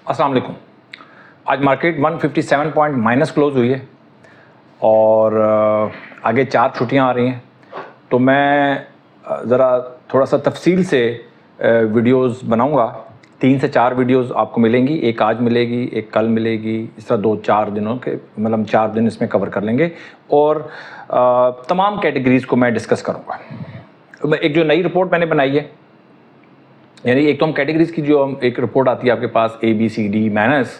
अस्सलाम वालेकुम। आज मार्केट 157 पॉइंट माइनस क्लोज हुई है और आगे 4 छुट्टियां आ रही हैं, तो मैं ज़रा थोड़ा सा तफसील से वीडियोस बनाऊंगा। 3 से 4 वीडियोस आपको मिलेंगी, एक आज मिलेगी, एक कल मिलेगी, इस तरह 2-4 दिनों के मतलब 4 दिन इसमें कवर कर लेंगे और तमाम कैटेगरीज़ को मैं डिस्कस करूँगा। एक जो नई रिपोर्ट मैंने बनाई है, यानी एक तो हम कैटेगरीज की जो एक रिपोर्ट आती है आपके पास ABCD माइनस,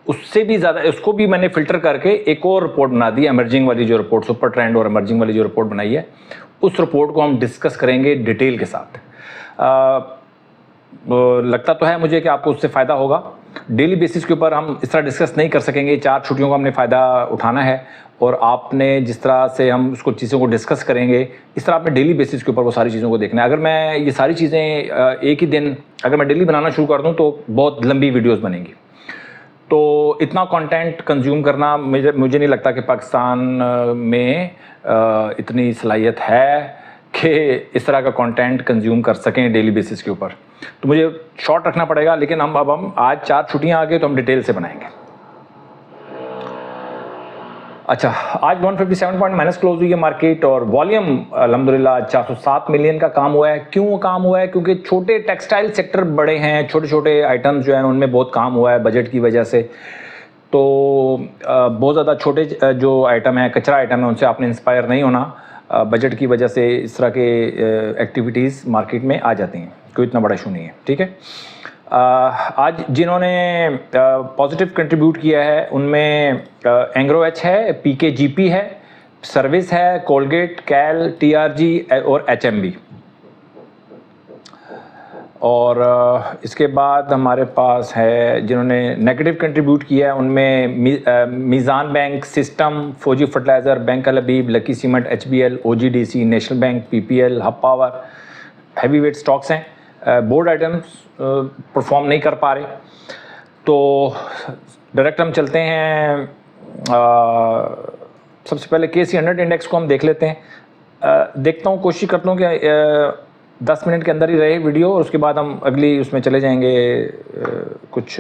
उससे भी ज़्यादा उसको भी मैंने फ़िल्टर करके एक और रिपोर्ट बना दी, एमर्जिंग वाली जो रिपोर्ट, सुपर ट्रेंड और एमर्जिंग वाली जो रिपोर्ट बनाई है, उस रिपोर्ट को हम डिस्कस करेंगे डिटेल के साथ। लगता तो है मुझे कि आपको उससे फ़ायदा होगा। डेली बेसिस के ऊपर हम इस तरह डिस्कस नहीं कर सकेंगे, 4 छुट्टियों का हमने फ़ायदा उठाना है और आपने जिस तरह से हम उसको चीज़ों को डिस्कस करेंगे, इस तरह आपने डेली बेसिस के ऊपर वो सारी चीज़ों को देखना है। अगर मैं ये सारी चीज़ें एक ही दिन अगर मैं डेली बनाना शुरू कर दूँ तो बहुत लंबी वीडियोस बनेंगी, तो इतना कंटेंट कंज्यूम करना मुझे नहीं लगता कि पाकिस्तान में इतनी सलाहियत है कि इस तरह का कंटेंट कंज्यूम कर सकें डेली बेसिस के ऊपर, तो मुझे शॉर्ट रखना पड़ेगा। लेकिन हम आज 4 छुट्टियां आ गई तो हम डिटेल से बनाएंगे। अच्छा, आज 157 पॉइंट माइनस क्लोज हुई है मार्केट और वॉल्यूम अल्हम्दुलिल्लाह 407 मिलियन का काम हुआ है। क्यों काम हुआ है? क्योंकि छोटे टेक्सटाइल सेक्टर बड़े हैं, छोटे छोटे आइटम्स जो हैं उनमें बहुत काम हुआ है बजट की वजह से। तो बहुत ज़्यादा छोटे जो आइटम है, कचरा आइटम है, उनसे आपने इंस्पायर नहीं होना। बजट की वजह से इस तरह के एक्टिविटीज़ मार्केट में आ जाती हैं, कोई इतना बड़ा इशू नहीं है, ठीक है। आज जिन्होंने पॉजिटिव कंट्रीब्यूट किया है उनमें एंग्रो एच है, PKGP है, सर्विस है, कोलगेट, कैल, TRG और HMB। और इसके बाद हमारे पास है जिन्होंने नेगेटिव कंट्रीब्यूट किया है उनमें Meezan bank, system, Fauji fertilizer, bank Al Habib, lucky cement, HBL, OGDC, national bank, PPL, hub power, heavy weight stocks हैं। बोर्ड आइटम्स परफॉर्म नहीं कर पा रहे, तो डायरेक्ट हम चलते हैं। सबसे पहले KC 100 इंडेक्स को हम देख लेते हैं। देखता हूँ, कोशिश करता हूँ कि 10 मिनट के अंदर ही रहे वीडियो और उसके बाद हम अगली उसमें चले जाएंगे, कुछ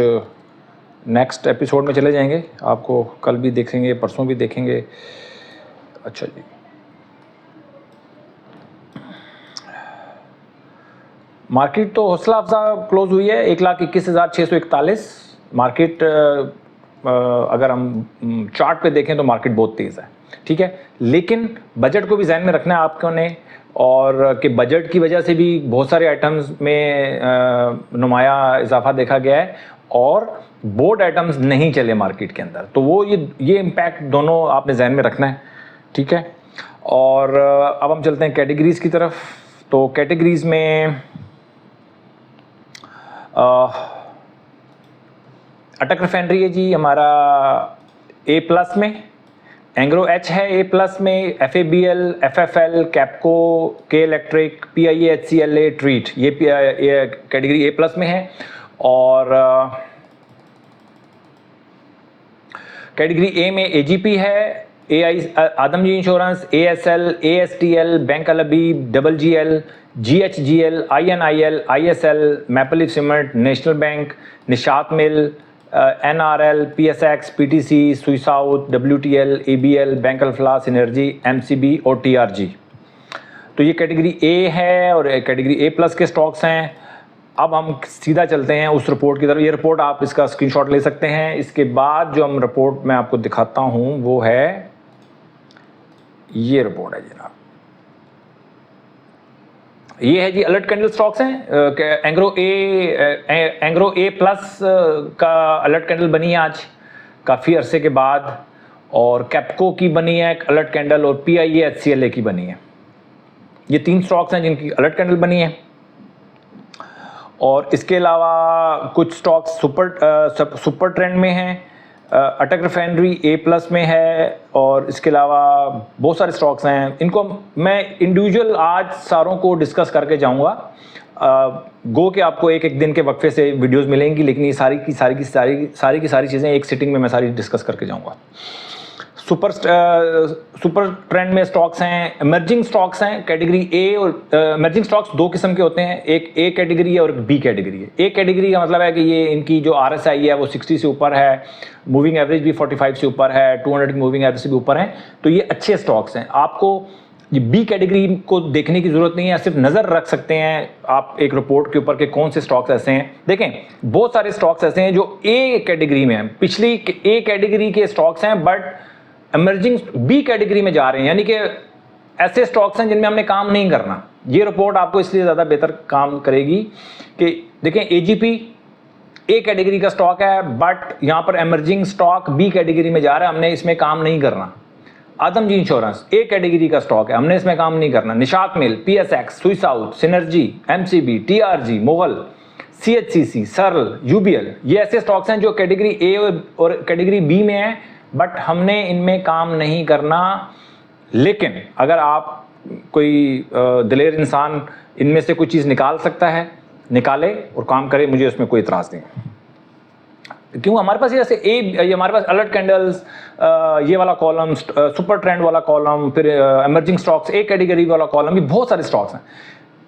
नेक्स्ट एपिसोड में चले जाएंगे। आपको कल भी देखेंगे, परसों भी देखेंगे। अच्छा जी, मार्केट तो हौसला अफजा क्लोज हुई है 1,21,641। मार्केट अगर हम चार्ट पे देखें तो मार्केट बहुत तेज़ है, ठीक है। लेकिन बजट को भी ध्यान में रखना है आपको ने, और कि बजट की वजह से भी बहुत सारे आइटम्स में नुमाया इजाफा देखा गया है और बोर्ड आइटम्स नहीं चले मार्केट के अंदर, तो वो ये इम्पैक्ट दोनों आपने ध्यान में रखना है, ठीक है। और अब हम चलते हैं कैटेगरीज़ की तरफ। तो कैटेगरीज़ में अटक रिफाइनरी है जी हमारा A+ में, एंग्रो एच है A+ में, FABL, FFL, Kapco, K electric, PIA, HCLA, Treet, ये कैटेगरी A+ में है। और कैटेगरी A में AGP है, Adamjee insurance, ASL, ASTL, bank Al Habib, WGL, GHGL, INIL, ISL, maple leaf cement, national bank, Nishat mill, NRL, PSX, PTC, Sui south, WTL, ABL, bank Alfalah energy, MCB और TRG। तो ये category A है और कैटेगरी A+ के stocks हैं। अब हम सीधा चलते हैं उस रिपोर्ट की तरफ। ये रिपोर्ट आप इसका स्क्रीनशॉट ले सकते हैं। इसके बाद जो हम रिपोर्ट मैं आपको दिखाता हूँ वो है ये रिपोर्ट है जनाब, ये है जी अलर्ट कैंडल स्टॉक्स हैं। एंग्रो A+ का अलर्ट कैंडल बनी है आज काफ़ी अरसे के बाद, और कैपको की बनी है अलर्ट कैंडल, और PIA HCLA की बनी है। ये 3 स्टॉक्स हैं जिनकी अलर्ट कैंडल बनी है। और इसके अलावा कुछ स्टॉक्स सुपर ट्रेंड में हैं। अटक रिफाइनरी A+ में है, और इसके अलावा बहुत सारे स्टॉक्स हैं। इनको मैं इंडिविजुअल आज सारों को डिस्कस करके जाऊंगा। गो के आपको एक दिन के वक्फे से वीडियोस मिलेंगी, लेकिन ये सारी की सारी चीज़ें एक सिटिंग में मैं सारी डिस्कस करके जाऊंगा। सुपर ट्रेंड में स्टॉक्स हैं, इमर्जिंग स्टॉक्स हैं कैटेगरी ए, और इमर्जिंग स्टॉक्स दो किस्म के होते हैं, एक ए कैटेगरी है और एक बी कैटेगरी है। ए कैटेगरी का मतलब है कि ये इनकी जो RSI है वो 60 से ऊपर है, मूविंग एवरेज भी 45 से ऊपर है, 200 की मूविंग एवरेज से भी ऊपर है, तो ये अच्छे स्टॉक्स हैं। आपको ये बी कैटेगरी को देखने की जरूरत नहीं है, सिर्फ नज़र रख सकते हैं आप एक रिपोर्ट के ऊपर के कौन से स्टॉक्स ऐसे हैं। देखें बहुत सारे स्टॉक्स ऐसे हैं जो ए कैटेगरी में हैं, पिछली ए कैटेगरी के स्टॉक्स हैं बट इमर्जिंग बी कैटेगरी में जा रहे हैं, यानी कि ऐसे स्टॉक्स हैं जिनमें हमने काम नहीं करना। ये रिपोर्ट आपको इसलिए ज़्यादा बेहतर काम करेगी कि देखें AGP ए कैटेगरी का स्टॉक है बट यहाँ पर इमर्जिंग स्टॉक बी कैटेगरी में जा रहा है, हमने इसमें काम नहीं करना। आदमजी इंश्योरेंस ए कैटेगरी का स्टॉक है, हमने इसमें काम नहीं करना। Nishat mill, PSX, Sui south, synergy, MCB, TRG, Mughal, CHCC, Searle, UBL, ये ऐसे स्टॉक्स हैं जो कैटेगरी ए और कैटेगरी बी में हैं बट हमने इनमें काम नहीं करना। लेकिन अगर आप कोई दिलेर इंसान इनमें से कोई चीज़ निकाल सकता है, निकाले और काम करे, मुझे उसमें कोई इतराज़ नहीं। क्यों हमारे पास जैसे ये हमारे पास अलर्ट कैंडल्स, ये वाला कॉलम, सुपर ट्रेंड वाला कॉलम, फिर इमर्जिंग स्टॉक्स ए कैटेगरी वाला कॉलम, ये बहुत सारे स्टॉक्स हैं।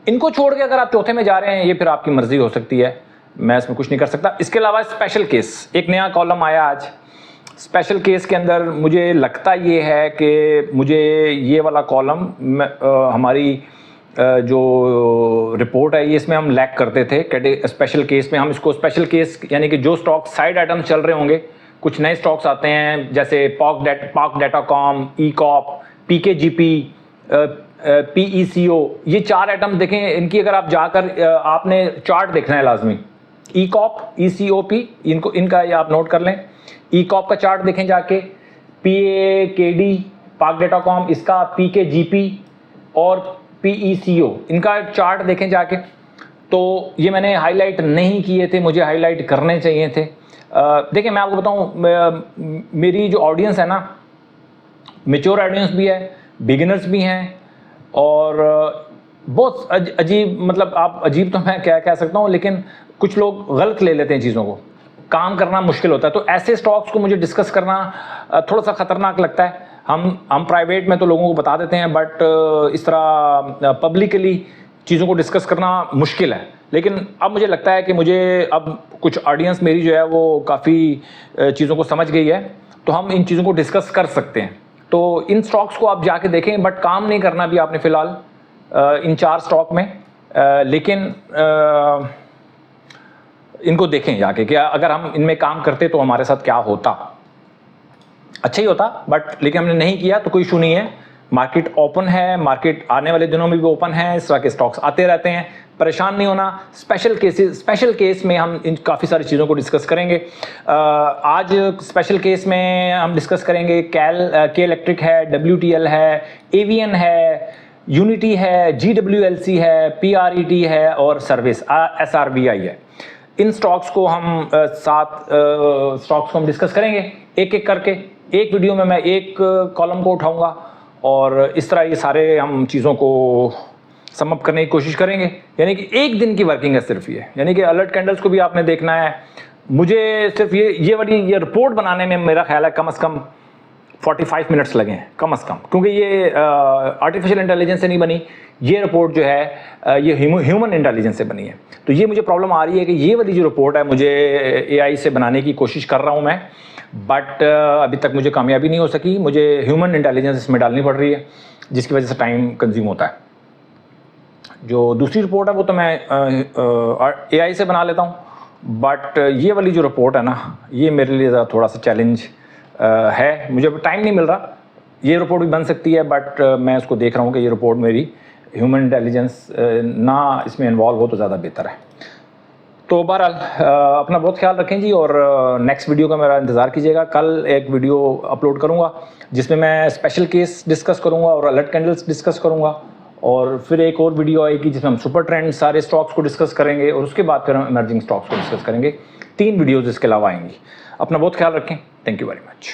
इनको छोड़ के अगर आप चौथे में जा रहे हैं, ये फिर आपकी मर्जी हो सकती है, मैं इसमें कुछ नहीं कर सकता। इसके अलावा स्पेशल केस, एक नया कॉलम आया आज। स्पेशल केस के अंदर मुझे लगता ये है कि मुझे ये वाला कॉलम हमारी जो रिपोर्ट है ये इसमें हम लैक करते थे। स्पेशल केस में हम इसको स्पेशल केस यानी कि जो स्टॉक साइड आइटम चल रहे होंगे, कुछ नए स्टॉक्स आते हैं जैसे पाक डाटाकॉम, ECOP, PKGP, PECO, ये 4 आइटम देखें। इनकी अगर आप जाकर आपने चार्ट देखना है लाजमी, ECOP, ECOP, इनका ये आप नोट कर लें। ECOP का चार्ट देखें जाके, PAKD, पाक डाटाकॉम, इसका PKGP और PECO, इनका चार्ट देखें जाके। तो ये मैंने हाईलाइट नहीं किए थे, मुझे हाईलाइट करने चाहिए थे। देखिए मैं आपको बताऊं, मेरी जो ऑडियंस है ना, मैच्योर ऑडियंस भी है, बिगिनर्स भी हैं, और बहुत अजीब, मतलब आप अजीब तो मैं क्या कह सकता हूं, लेकिन कुछ लोग गलत ले लेते हैं चीज़ों को, काम करना मुश्किल होता है। तो ऐसे स्टॉक्स को मुझे डिस्कस करना थोड़ा सा ख़तरनाक लगता है। हम प्राइवेट में तो लोगों को बता देते हैं बट इस तरह पब्लिकली चीज़ों को डिस्कस करना मुश्किल है। लेकिन अब मुझे लगता है कि मुझे अब कुछ ऑडियंस मेरी जो है वो काफ़ी चीज़ों को समझ गई है, तो हम इन चीज़ों को डिस्कस कर सकते हैं। तो इन स्टॉक्स को आप जाके देखें, बट काम नहीं करना भी आपने फ़िलहाल इन 4 स्टॉक में, लेकिन इनको देखें जाके कि अगर हम इनमें काम करते तो हमारे साथ क्या होता। अच्छा ही होता, बट लेकिन हमने नहीं किया तो कोई इशू नहीं है। मार्केट ओपन है, मार्केट आने वाले दिनों में भी ओपन है, इस तरह के स्टॉक्स आते रहते हैं, परेशान नहीं होना। स्पेशल केस में हम इन काफ़ी सारी चीज़ों को डिस्कस करेंगे। आज स्पेशल केस में हम डिस्कस करेंगे के इलेक्ट्रिक है, WTL है, एवियन है, यूनिटी है, GWLC है, PRET है और सर्विस SRVI है। इन स्टॉक्स को हम 7 स्टॉक्स को हम डिस्कस करेंगे एक एक करके। एक वीडियो में मैं एक कॉलम को उठाऊंगा और इस तरह ये सारे हम चीज़ों को समअप करने की कोशिश करेंगे। यानी कि एक दिन की वर्किंग है सिर्फ ये, यानी कि अलर्ट कैंडल्स को भी आपने देखना है। मुझे सिर्फ ये रिपोर्ट बनाने में मेरा ख्याल है कम से कम 45 मिनट्स लगे हैं, कम से कम, क्योंकि ये आर्टिफिशियल इंटेलिजेंस से नहीं बनी। ये रिपोर्ट जो है ये ह्यूमन इंटेलिजेंस से बनी है। तो ये मुझे प्रॉब्लम आ रही है कि ये वाली जो रिपोर्ट है मुझे AI से बनाने की कोशिश कर रहा हूँ मैं, बट अभी तक मुझे कामयाबी नहीं हो सकी। मुझे ह्यूमन इंटेलिजेंस इसमें डालनी पड़ रही है, जिसकी वजह से टाइम कंज्यूम होता है। जो दूसरी रिपोर्ट है वो तो मैं AI से बना लेता हूँ, बट ये वाली जो रिपोर्ट है ना, ये मेरे लिए थोड़ा सा चैलेंज है। मुझे टाइम नहीं मिल रहा। ये रिपोर्ट भी बन सकती है, बट मैं उसको देख रहा हूँ कि ये रिपोर्ट मेरी ह्यूमन इंटेलिजेंस ना इसमें इन्वॉल्व हो तो ज़्यादा बेहतर है। तो बहरहाल अपना बहुत ख्याल रखें जी, और नेक्स्ट वीडियो का मेरा इंतज़ार कीजिएगा। कल एक वीडियो अपलोड करूँगा जिसमें मैं स्पेशल केस डिस्कस करूँगा और अलर्ट कैंडल्स डिस्कस करूँगा, और फिर एक और वीडियो आएगी जिसमें हम सुपर ट्रेंड सारे स्टॉक्स को डिस्कस करेंगे, और उसके बाद फिर हम इमर्जिंग स्टॉक्स को डिस्कस करेंगे। 3 वीडियोज़ इसके अलावा आएंगी। अपना बहुत ख्याल रखें। Thank you very much.